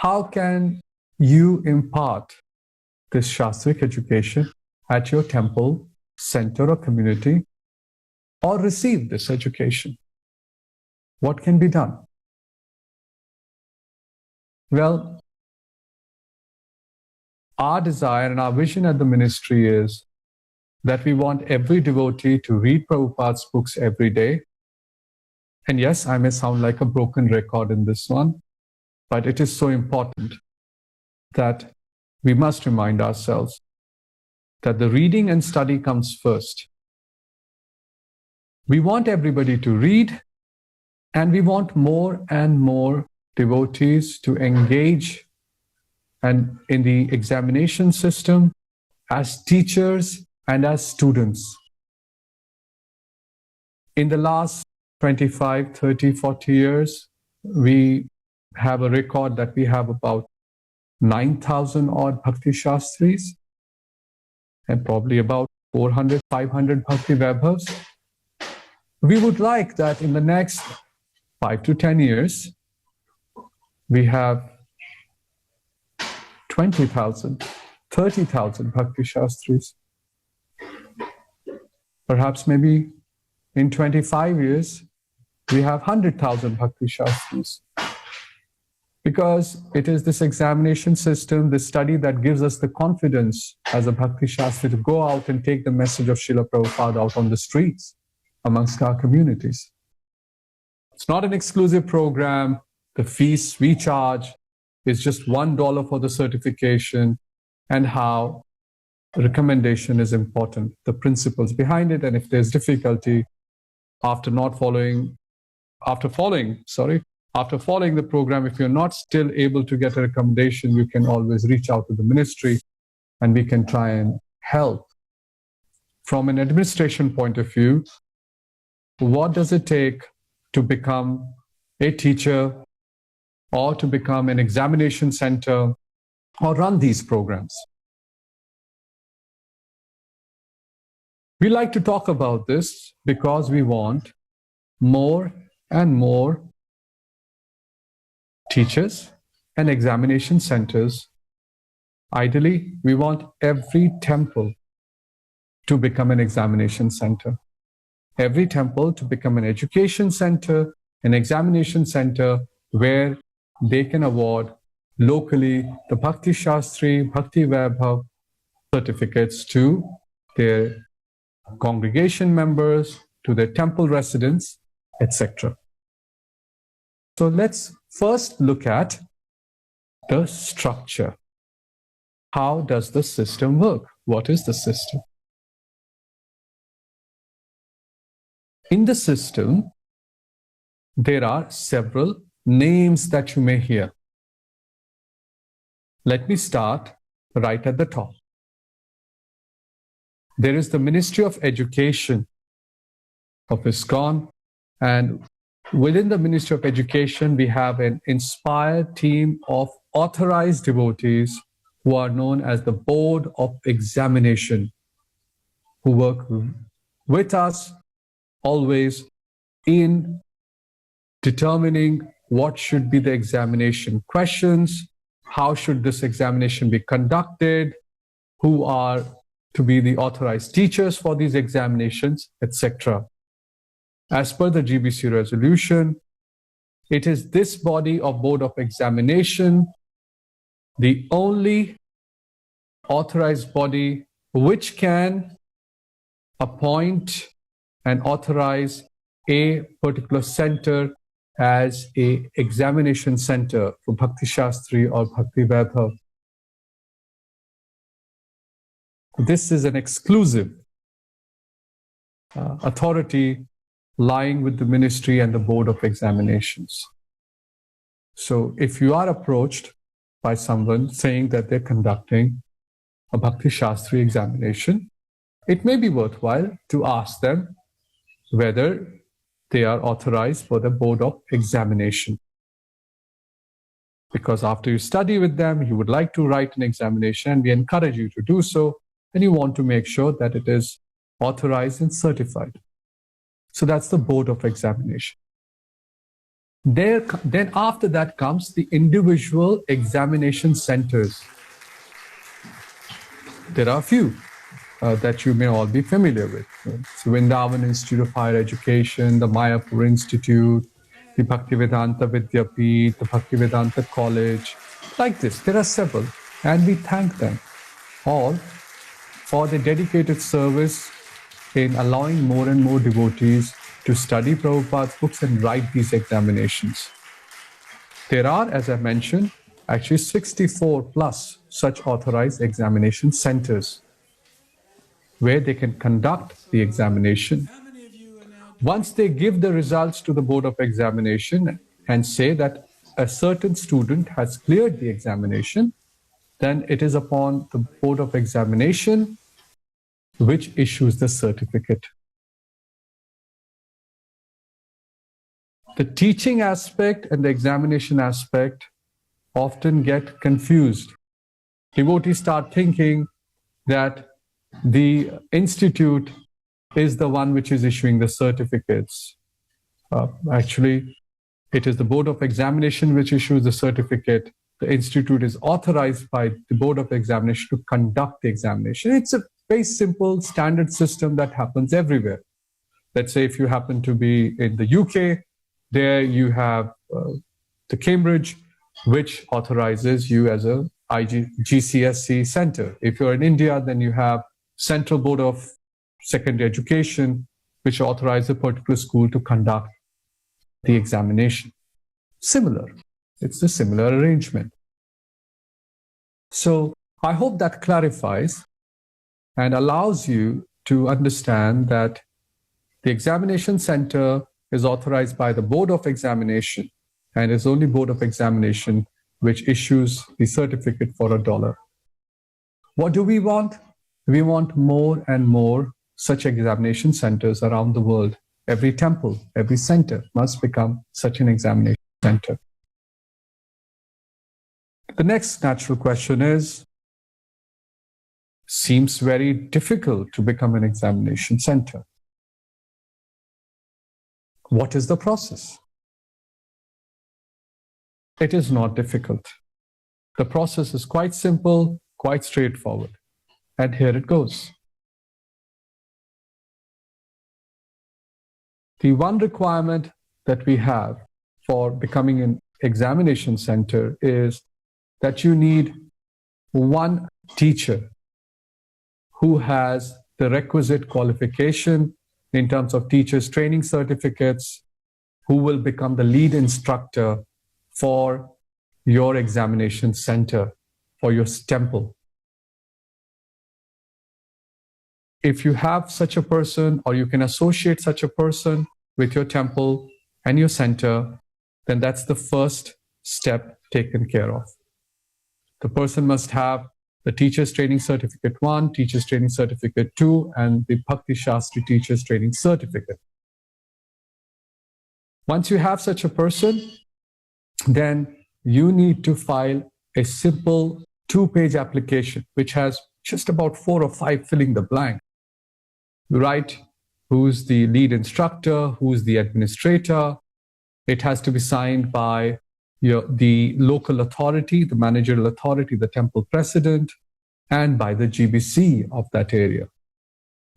how can you impart this Shastric education at your temple, center or community, or receive this education? What can be done? Well, our desire and our vision at the ministry is that we want every devotee to read Prabhupada's books every day. And yes, I may sound like a broken record in this one, but it is so important that we must remind ourselves that the reading and study comes first. We want everybody to read, and we want more and more devotees to engage and in the examination system as teachers and as students. In the last 25, 30, 40 years, we have a record that we have about 9,000 odd Bhakti Shastras and probably about 400, 500 Bhakti Vaibhavs. We would like that in the next 5 to 10 years, we have 20,000, 30,000 Bhakti Shastras. Perhaps maybe in 25 years, we have 100,000 Bhakti Shastras. Because it is this examination system, this study that gives us the confidence as a Bhakti Shastra to go out and take the message of Srila Prabhupada out on the streets amongst our communities. It's not an exclusive program. The fees we charge is just $1 for the certification, and how recommendation is important, the principles behind it, and if there's difficulty after following the program, if you're not still able to get a recommendation, you can always reach out to the ministry and we can try and help. From an administration point of view, what does it take to become a teacher or to become an examination center or run these programs? We like to talk about this because we want more and more teachers and examination centers. Ideally, we want every temple to become an examination center, every temple to become an education center, an examination center where they can award locally the Bhakti Shastri, Bhakti Vaibhav certificates to their congregation members, to their temple residents, etc. So let's first look at the structure. How does the system work? What is the system? In the system, there are several names that you may hear. Let me start right at the top. There is the Ministry of Education of ISKCON, and within the Ministry of Education, we have an inspired team of authorized devotees who are known as the Board of Examination, who work with us always in determining what should be the examination questions, how should this examination be conducted, who are to be the authorized teachers for these examinations, etc. As per the GBC resolution, it is this body of Board of Examination, the only authorized body which can appoint and authorize a particular center as a examination center for Bhakti Shastri or Bhakti Vaibhav. This is an exclusive authority lying with the ministry and the Board of Examinations. So if you are approached by someone saying that they're conducting a Bhakti Shastri examination, it may be worthwhile to ask them whether they are authorized for the Board of Examination. Because after you study with them, you would like to write an examination, and we encourage you to do so, and you want to make sure that it is authorized and certified. So that's the Board of Examination. Then after that comes the individual examination centers. There are a few that you may all be familiar with. So Vrindavan Institute of Higher Education, the Mayapur Institute, the Bhaktivedanta Vidyapith, the Bhaktivedanta College, like this. There are several, and we thank them all for their dedicated service in allowing more and more devotees to study Prabhupada's books and write these examinations. There are, as I mentioned, actually 64 plus such authorized examination centers where they can conduct the examination. Once they give the results to the Board of Examination and say that a certain student has cleared the examination, then it is upon the Board of Examination which issues the certificate. The teaching aspect and the examination aspect often get confused. Devotees start thinking that the institute is the one which is issuing the certificates. Actually, it is the Board of Examination which issues the certificate. The institute is authorized by the Board of Examination to conduct the examination. It's a very simple standard system that happens everywhere. Let's say if you happen to be in the UK, there you have the Cambridge, which authorizes you as a GCSE center. If you're in India, then you have Central Board of Secondary Education, which authorizes a particular school to conduct the examination. Similar. It's a similar arrangement. So I hope that clarifies and allows you to understand that the examination center is authorized by the Board of Examination, and it's only Board of Examination which issues the certificate for $1. What do we want? We want more and more such examination centers around the world. Every temple, every center must become such an examination center. The next natural question is, seems very difficult to become an examination center. What is the process? It is not difficult. The process is quite simple, quite straightforward. And here it goes. The one requirement that we have for becoming an examination center is that you need one teacher who has the requisite qualification in terms of teachers' training certificates, who will become the lead instructor for your examination center, for your temple. If you have such a person, or you can associate such a person with your temple and your center, then that's the first step taken care of. The person must have the Teacher's Training Certificate 1, Teacher's Training Certificate 2, and the Bhakti Shastras Teacher's Training Certificate. Once you have such a person, then you need to file a simple 2-page application, which has just about 4 or 5 filling the blank. You write who's the lead instructor, who's the administrator. It has to be signed by the local authority, the managerial authority, the temple president, and by the GBC of that area,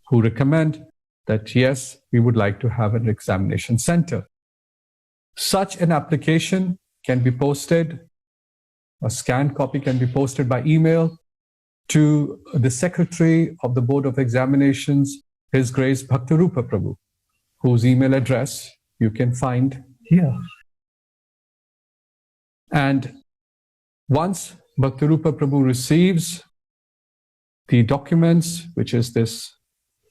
who recommend that, yes, we would like to have an examination center. Such an application can be posted, a scanned copy can be posted by email to the Secretary of the Board of Examinations, His Grace Bhaktirupa Prabhu, whose email address you can find here. And once Bhaktirupa Prabhu receives the documents, which is this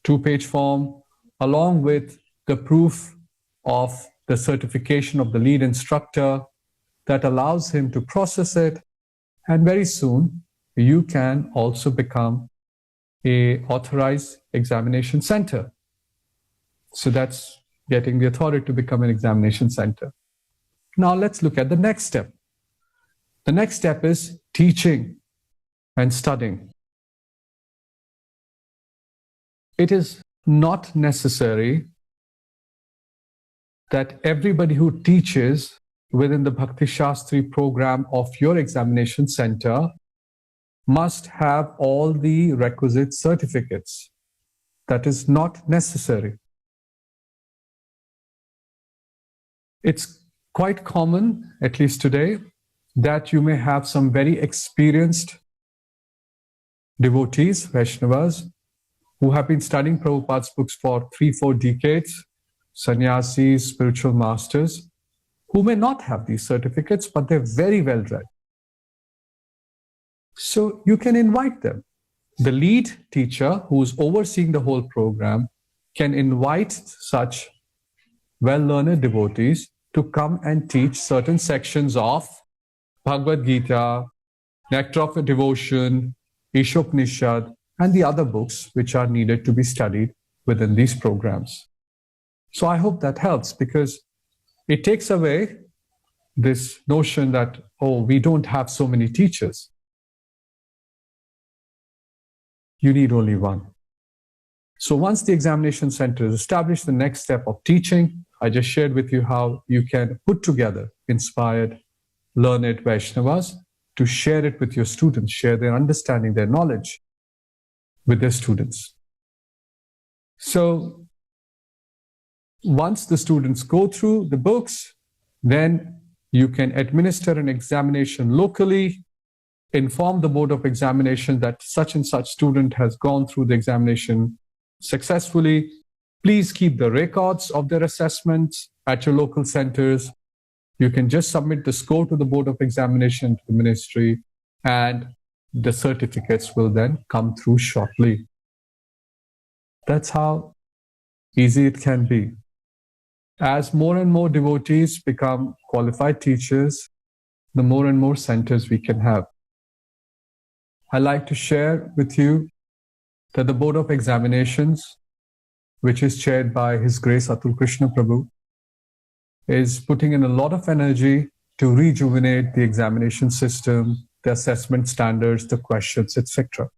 2-page form, along with the proof of the certification of the lead instructor, that allows him to process it, and very soon you can also become an authorized examination center. So that's getting the authority to become an examination center. Now let's look at the next step. The next step is teaching and studying. It is not necessary that everybody who teaches within the Bhakti Shastri program of your examination center must have all the requisite certificates. That is not necessary. It's quite common, at least today, that you may have some very experienced devotees, Vaishnavas, who have been studying Prabhupada's books for 3-4 decades, sannyasis, spiritual masters, who may not have these certificates, but they're very well read. So you can invite them. The lead teacher, who's overseeing the whole program, can invite such well-learned devotees to come and teach certain sections of Bhagavad Gita, Nectar of Devotion, Ishopanishad, and the other books which are needed to be studied within these programs. So I hope that helps, because it takes away this notion that, oh, we don't have so many teachers. You need only one. So once the examination center is established, the next step of teaching, I just shared with you how you can put together inspired, learned Vaishnavas to share it with your students, share their understanding, their knowledge with their students. So once the students go through the books, then you can administer an examination locally, inform the board of examination that such and such student has gone through the examination successfully. Please keep the records of their assessments at your local centers. You can just submit the score to the board of examination to the ministry, and the certificates will then come through shortly. That's how easy it can be. As more and more devotees become qualified teachers, the more and more centers we can have. I like to share with you that the Board of Examinations, which is chaired by His Grace Atul Krishna Prabhu, is putting in a lot of energy to rejuvenate the examination system, the assessment standards, the questions, etc.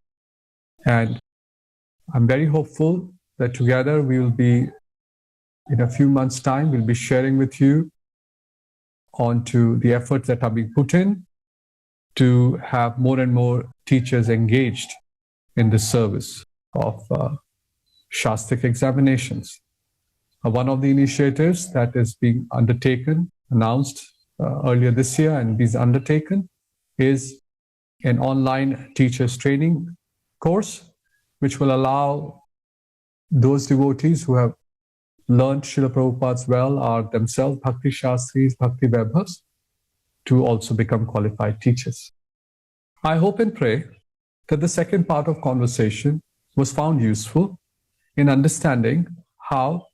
And I'm very hopeful that together we will be, in a few months' time, we'll be sharing with you onto the efforts that are being put in to have more and more teachers engaged in the service of Shastric examinations. One of the initiatives that is being undertaken, announced earlier this year and is undertaken, is an online teachers training course, which will allow those devotees who have learned Srila Prabhupada's well, are themselves Bhakti Shastris, Bhakti Vaibhavas, to also become qualified teachers. I hope and pray that the second part of conversation was found useful in understanding how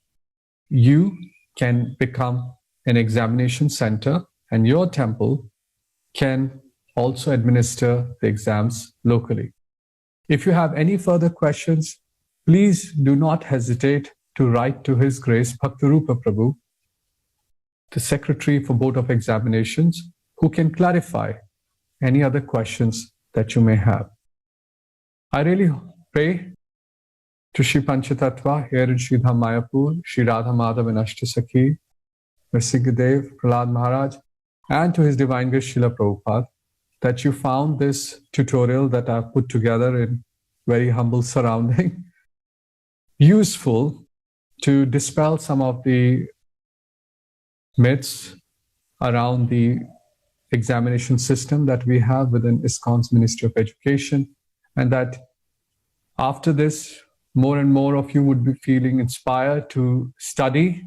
you can become an examination center and your temple can also administer the exams locally. If you have any further questions, please do not hesitate to write to His Grace Bhaktirupa Prabhu, the Secretary for Board of Examinations, who can clarify any other questions that you may have. I really pray to Shri Panchatattva here in Sri Dham Mayapur, Shri Radha Madhav and Ashtasakhi, Nrsimhadev, Prahlad Maharaj, and to His Divine Grace Srila Prabhupada, that you found this tutorial that I've put together in very humble surrounding useful to dispel some of the myths around the examination system that we have within ISKCON's Ministry of Education, and that after this, more and more of you would be feeling inspired to study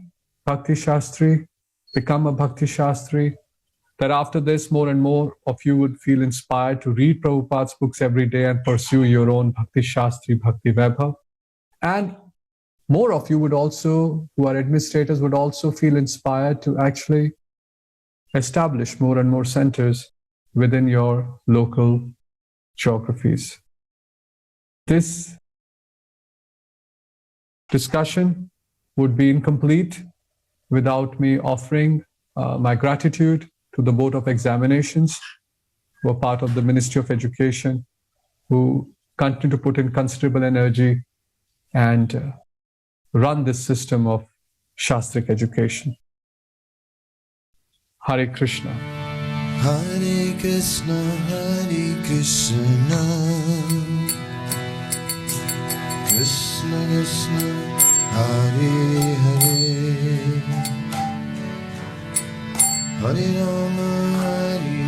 Bhakti Shastri, become a Bhakti Shastri, that after this, more and more of you would feel inspired to read Prabhupada's books every day and pursue your own Bhakti Shastri, Bhakti Vaibhav. And more of you would also, who are administrators, would also feel inspired to actually establish more and more centers within your local geographies. This discussion would be incomplete without me offering my gratitude to the Board of Examinations, who are part of the Ministry of Education, who continue to put in considerable energy and run this system of Shastric education. Hare Krishna. Hare Krishna, Hare Krishna, Krishna Krishna, Hare Hare, Hare Rama, Hare